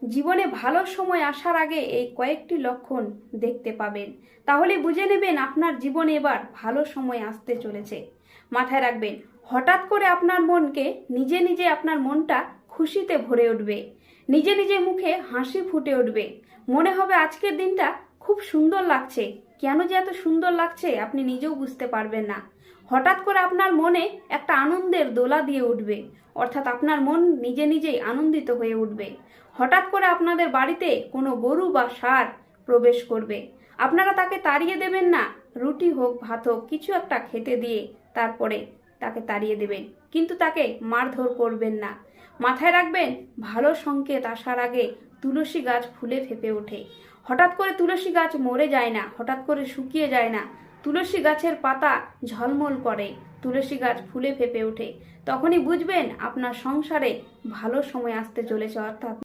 জীবনে ভালো সময় আসার আগে এই কয়েকটি লক্ষণ দেখতে পাবেন। তাহলে বুঝে নেবেন আপনার জীবনে এবার ভালো সময় আসতে চলেছে। মাথায় রাখবেন, হঠাৎ করে আপনার মনকে নিজে নিজে আপনার মনটা খুশিতে ভরে উঠবে। নিজে নিজে মুখে হাসি ফুটে উঠবে। মনে হবে আজকের দিনটা খুব সুন্দর লাগছে। কেন যে এত সুন্দর লাগছে আপনি নিজেও বুঝতে পারবেন না। হঠাৎ করে আপনার মনে একটা আনন্দের দোলা দিয়ে উঠবে, অর্থাৎ আপনার মন নিজে নিজেই আনন্দিত হয়ে উঠবে। হঠাৎ করে আপনাদের বাড়িতে কোনো গরু বা ষাঁড় প্রবেশ করবে। আপনারা তাকে তাড়িয়ে দেবেন না, রুটি হোক ভাত হোক কিছু একটা খেতে দিয়ে তারপরে তাকে তাড়িয়ে দেবেন, কিন্তু তাকে মারধর করবেন না। মাথায় রাখবেন, ভালো সংকেত আসার আগে তুলসী গাছ ফুলে ফেঁপে ওঠে। হঠাৎ করে তুলসী গাছ মরে যায় না, হঠাৎ করে শুকিয়ে যায় না। তুলসী গাছের পাতা ঝলমল করে, তুলসী গাছ ফুলে ফেঁপে ওঠে। তখনই বুঝবেন আপনার সংসারে ভালো সময় আসতে চলেছে, অর্থাৎ